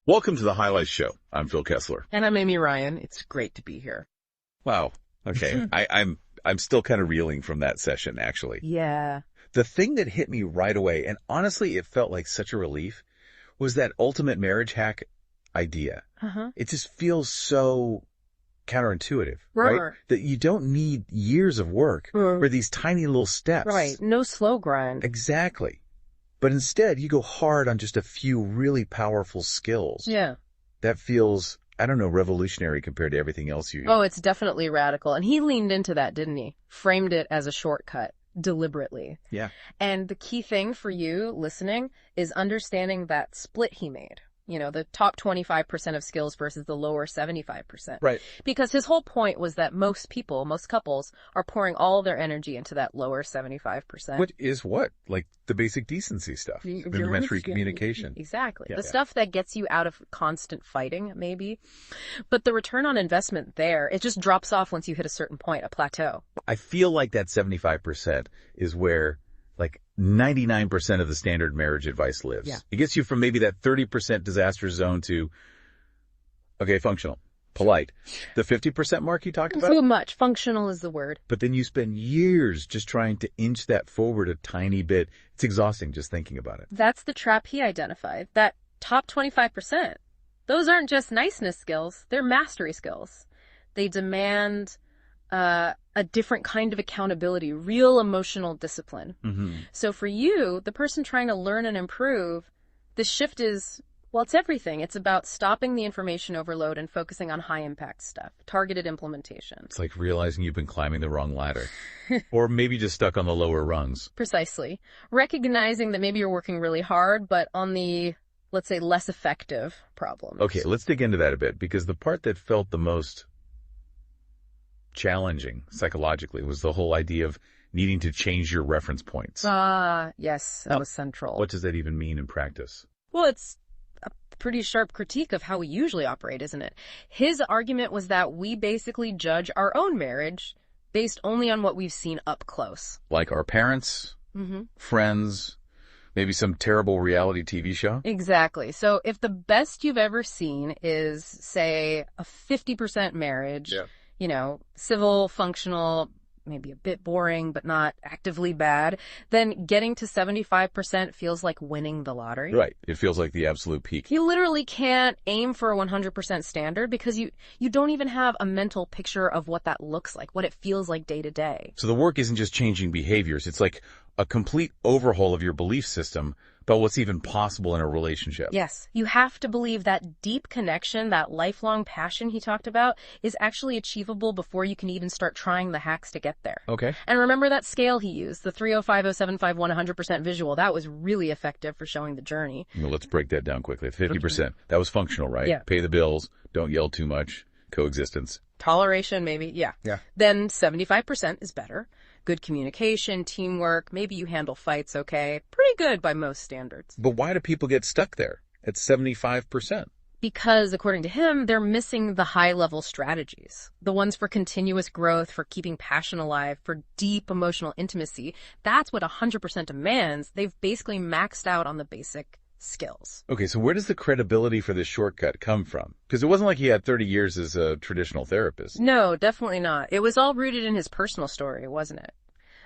Welcome to the Highlights Show. I'm Phil Kessler. And I'm Amy Ryan. It's great to be here. Wow. Okay. I'm still kind of reeling from that session, actually. Yeah. The thing that hit me right away, and honestly, it felt like such a relief, was that ultimate marriage hack idea. It just feels so counterintuitive, right? That you don't need years of work for these tiny little steps. Right. No slow grind. Exactly. But instead, you go hard on just a few really powerful skills. Yeah. That feels, I don't know, revolutionary compared to everything else you... Oh, it's definitely radical. And he leaned into that, didn't he? Framed it as a shortcut, deliberately. Yeah. And the key thing for you listening is understanding that split he made. You know, the top 25% of skills versus the lower 75%. Right. Because his whole point was that most people, most couples, are pouring all their energy into that lower 75%. What is what? Like the basic decency stuff. Elementary communication. Exactly. Yeah, the stuff that gets you out of constant fighting, maybe. But the return on investment there, it just drops off once you hit a certain point, a plateau. I feel like that 75% is where like 99% of the standard marriage advice lives. Yeah. It gets you from maybe that 30% disaster zone to, okay, functional, polite. The 50% mark you talked about? So much. Functional is the word. But then you spend years just trying to inch that forward a tiny bit. It's exhausting just thinking about it. That's the trap he identified. That top 25%. Those aren't just niceness skills. They're mastery skills. They demand a different kind of accountability, real emotional discipline. So for you, the person trying to learn and improve, the shift is, well, it's everything. It's about stopping the information overload and focusing on high impact stuff, targeted implementation. It's like realizing you've been climbing the wrong ladder. Or maybe just stuck on the lower rungs. Precisely. Recognizing that maybe you're working really hard, but on the, let's say, less effective problems. Okay, let's dig into that a bit, because the part that felt the most challenging psychologically was the whole idea of needing to change your reference points. Yes, that was central. What does that even mean in practice? Well, it's a pretty sharp critique of how we usually operate, isn't it? His argument was that we basically judge our own marriage based only on what we've seen up close. Like our parents, friends, maybe some terrible reality TV show? Exactly. So if the best you've ever seen is, say, a 50% marriage, you know, civil, functional, maybe a bit boring, but not actively bad, then getting to 75% feels like winning the lottery. Right. It feels like the absolute peak. You literally can't aim for a 100% standard because you don't even have a mental picture of what that looks like, what it feels like day to day. So the work isn't just changing behaviors. It's like a complete overhaul of your belief system about what's even possible in a relationship. Yes. You have to believe that deep connection, that lifelong passion he talked about, is actually achievable before you can even start trying the hacks to get there. Okay. And remember that scale he used, the 305, 075, 100% visual. That was really effective for showing the journey. Well, let's break that down quickly. 50%. That was functional, right? Yeah. Pay the bills. Don't yell too much. Coexistence. Toleration, maybe. Yeah. Then 75% is better. Good communication, teamwork, maybe you handle fights okay. Pretty good by most standards. But why do people get stuck there at 75%? Because, according to him, they're missing the high-level strategies. The ones for continuous growth, for keeping passion alive, for deep emotional intimacy. That's what 100% demands. They've basically maxed out on the basic skills. Okay, so where does the credibility for this shortcut come from? Because it wasn't like he had 30 years as a traditional therapist. No, definitely not. It was all rooted in his personal story, wasn't it?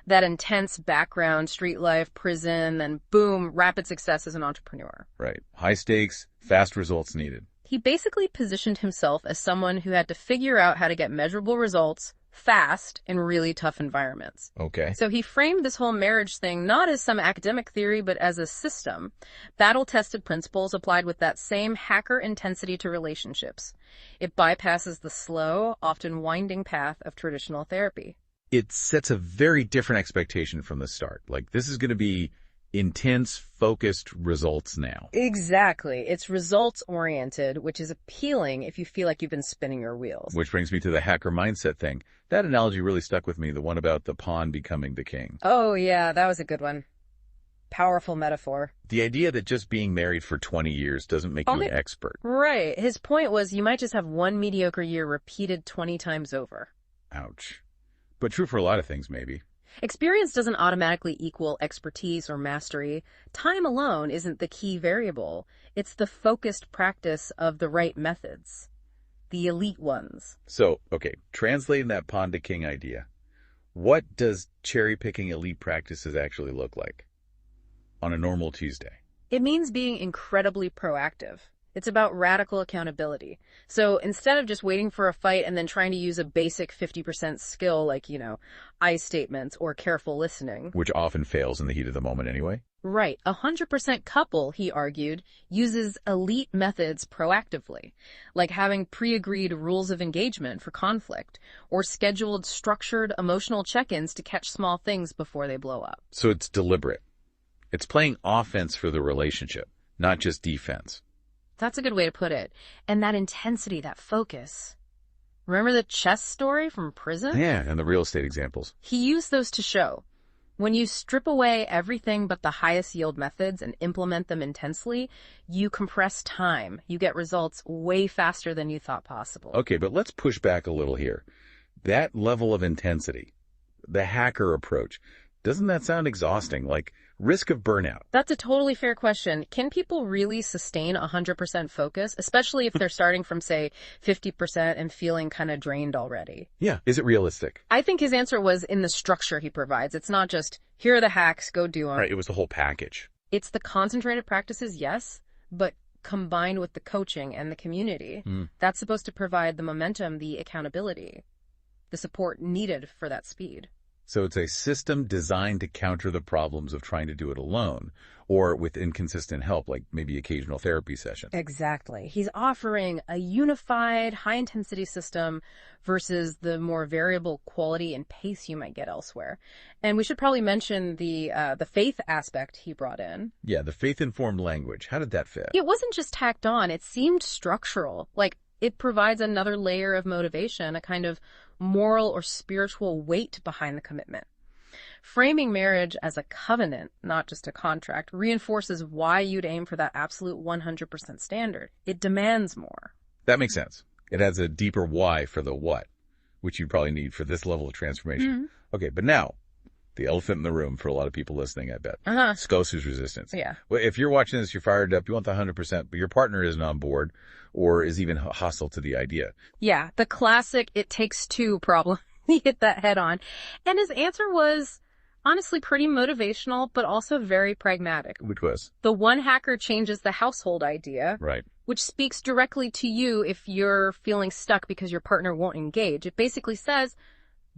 That intense background, street life, prison, then boom, rapid success as an entrepreneur. Right. High stakes, fast results needed. He basically positioned himself as someone who had to figure out how to get measurable results fast in really tough environments. Okay. So he framed this whole marriage thing not as some academic theory, but as a system. Battle-tested principles applied with that same hacker intensity to relationships. It bypasses the slow, often winding path of traditional therapy. It sets a very different expectation from the start. Like, this is going to be intense, focused results now. Exactly. It's results-oriented, which is appealing if you feel like you've been spinning your wheels. Which brings me to the hacker mindset thing. That analogy really stuck with me, the one about the pawn becoming the king. Oh, yeah, that was a good one. Powerful metaphor. The idea that just being married for 20 years doesn't make you an expert. Right. His point was you might just have one mediocre year repeated 20 times over. Ouch. But true for a lot of things, maybe. Experience doesn't automatically equal expertise or mastery. Time alone isn't the key variable. It's the focused practice of the right methods. The elite ones. So, okay, translating that pond to king idea, what does cherry-picking elite practices actually look like on a normal Tuesday? It means being incredibly proactive. It's about radical accountability. So instead of just waiting for a fight and then trying to use a basic 50% skill like, I statements or careful listening. Which often fails in the heat of the moment anyway. Right. 100% couple, he argued, uses elite methods proactively, like having pre-agreed rules of engagement for conflict or scheduled structured emotional check-ins to catch small things before they blow up. So it's deliberate. It's playing offense for the relationship, not just defense. That's a good way to put it. And that intensity, that focus. Remember the chess story from prison? Yeah, and the real estate examples. He used those to show. When you strip away everything but the highest yield methods and implement them intensely, you compress time. You get results way faster than you thought possible. Okay, but let's push back a little here. That level of intensity, the hacker approach, doesn't that sound exhausting? Like risk of burnout? That's a totally fair question. Can people really sustain 100% focus, especially if they're starting from, say, 50% and feeling kind of drained already? Yeah. Is it realistic? I think his answer was in the structure he provides. It's not just, here are the hacks, go do them. Right, it was the whole package. It's the concentrated practices, yes, but combined with the coaching and the community. That's supposed to provide the momentum, the accountability, the support needed for that speed. So it's a system designed to counter the problems of trying to do it alone or with inconsistent help, like maybe occasional therapy sessions. Exactly. He's offering a unified, high-intensity system versus the more variable quality and pace you might get elsewhere. And we should probably mention the faith aspect he brought in. Yeah, the faith-informed language. How did that fit? It wasn't just tacked on. It seemed structural. Like, it provides another layer of motivation, a kind of moral or spiritual weight behind the commitment. Framing marriage as a covenant, not just a contract, reinforces why you'd aim for that absolute 100% standard. It demands more. That makes sense. It has a deeper why for the what, which you probably need for this level of transformation. Okay, but now, the elephant in the room for a lot of people listening, I bet. Scouser's resistance. Yeah. Well, if you're watching this, you're fired up, you want the 100%, but your partner isn't on board or is even hostile to the idea. Yeah, the classic it takes two problem. He hit that head on. And his answer was honestly pretty motivational, but also very pragmatic. Which was? The one hacker changes the household idea. Right. Which speaks directly to you if you're feeling stuck because your partner won't engage. It basically says,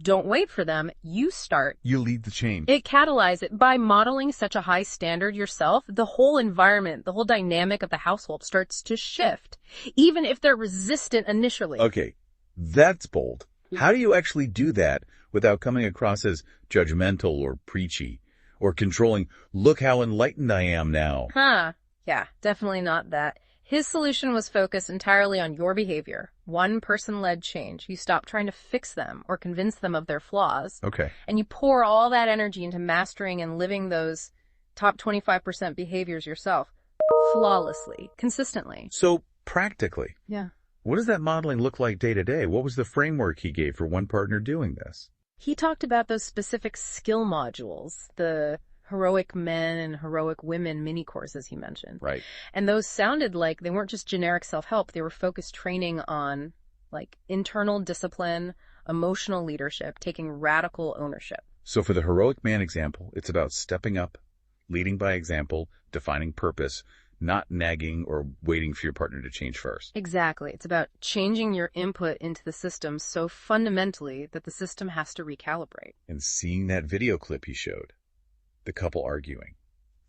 don't wait for them. You start. You lead the change. It catalyzes it. By modeling such a high standard yourself, the whole environment, the whole dynamic of the household starts to shift, even if they're resistant initially. Okay, that's bold. How do you actually do that without coming across as judgmental or preachy or controlling, look how enlightened I am now? Yeah, definitely not that. His solution was focused entirely on your behavior. One person-led change. You stop trying to fix them or convince them of their flaws. Okay. And you pour all that energy into mastering and living those top 25% behaviors yourself flawlessly, consistently. So practically. Yeah. What does that modeling look like day to day? What was the framework he gave for one partner doing this? He talked about those specific skill modules, the heroic men and heroic women mini courses he mentioned. Right. And those sounded like they weren't just generic self-help. They were focused training on like internal discipline, emotional leadership, taking radical ownership. So for the heroic man example, it's about stepping up, leading by example, defining purpose, not nagging or waiting for your partner to change first. Exactly. It's about changing your input into the system so fundamentally that the system has to recalibrate. And seeing that video clip he showed, the couple arguing,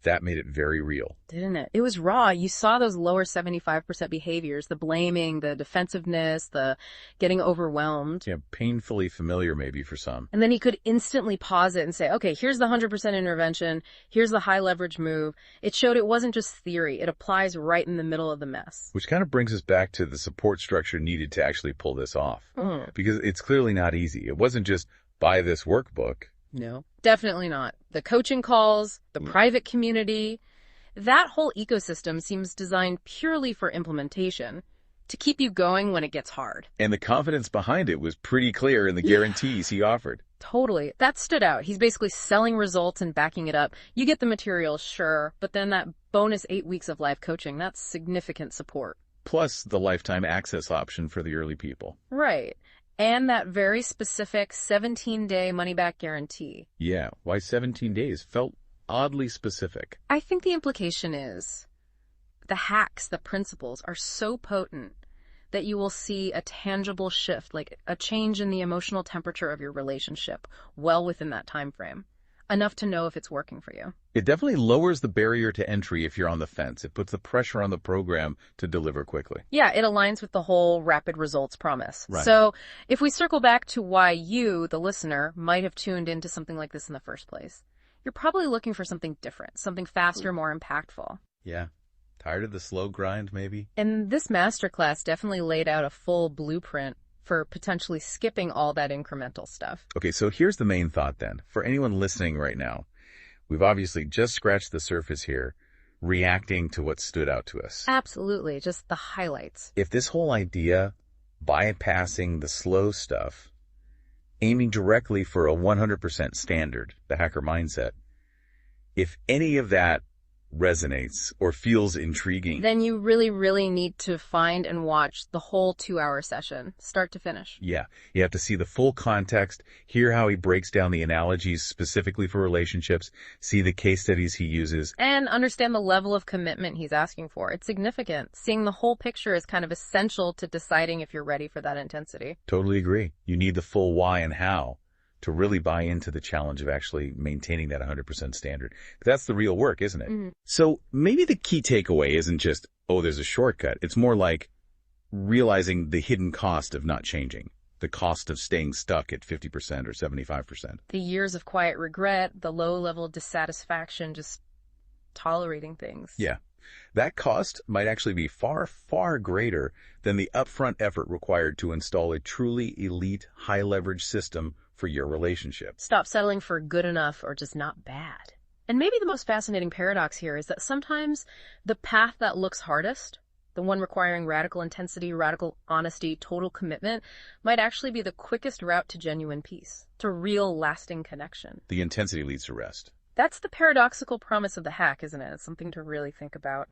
that made it very real. Didn't it? It was raw. You saw those lower 75% behaviors, the blaming, the defensiveness, the getting overwhelmed. Yeah, painfully familiar maybe for some. And then he could instantly pause it and say, okay, here's the 100% intervention. Here's the high leverage move. It showed it wasn't just theory. It applies right in the middle of the mess. Which kind of brings us back to the support structure needed to actually pull this off. Because it's clearly not easy. It wasn't just buy this workbook. No, definitely not. The coaching calls, the private community, that whole ecosystem seems designed purely for implementation to keep you going when it gets hard. And the confidence behind it was pretty clear in the guarantees he offered. Totally. That stood out. He's basically selling results and backing it up. You get the material, sure, but then that bonus 8 weeks of live coaching, that's significant support. Plus the lifetime access option for the early people. Right. And that very specific 17-day money-back guarantee. Yeah, why 17 days? Felt oddly specific. I think the implication is the hacks, the principles are so potent that you will see a tangible shift, like a change in the emotional temperature of your relationship well within that time frame, enough to know if it's working for you. It definitely lowers the barrier to entry if you're on the fence. It puts the pressure on the program to deliver quickly. Yeah, it aligns with the whole rapid results promise. Right. So if we circle back to why you, the listener, might have tuned into something like this in the first place, you're probably looking for something different, something faster, more impactful. Yeah. Tired of the slow grind, maybe? And this masterclass definitely laid out a full blueprint for potentially skipping all that incremental stuff. Okay, so here's the main thought then. For anyone listening right now, we've obviously just scratched the surface here, reacting to what stood out to us. Absolutely, just the highlights. If this whole idea, bypassing the slow stuff, aiming directly for a 100% standard, the hacker mindset, if any of that resonates or feels intriguing, then you really, really need to find and watch the whole 2-hour session, start to finish. Yeah, you have to see the full context, hear how he breaks down the analogies specifically for relationships, see the case studies he uses, and understand the level of commitment he's asking for. It's significant. Seeing the whole picture is kind of essential to deciding if you're ready for that intensity. Totally agree. You need the full why and how to really buy into the challenge of actually maintaining that 100% standard. That's the real work, isn't it? Mm-hmm. So maybe the key takeaway isn't just, oh, there's a shortcut. It's more like realizing the hidden cost of not changing, the cost of staying stuck at 50% or 75%. The years of quiet regret, the low-level dissatisfaction, just tolerating things. Yeah. That cost might actually be far, far greater than the upfront effort required to install a truly elite, high-leverage system for your relationship. Stop settling for good enough or just not bad. And maybe the most fascinating paradox here is that sometimes the path that looks hardest, the one requiring radical intensity, radical honesty, total commitment, might actually be the quickest route to genuine peace, to real lasting connection. The intensity leads to rest. That's the paradoxical promise of the hack, isn't it? It's something to really think about.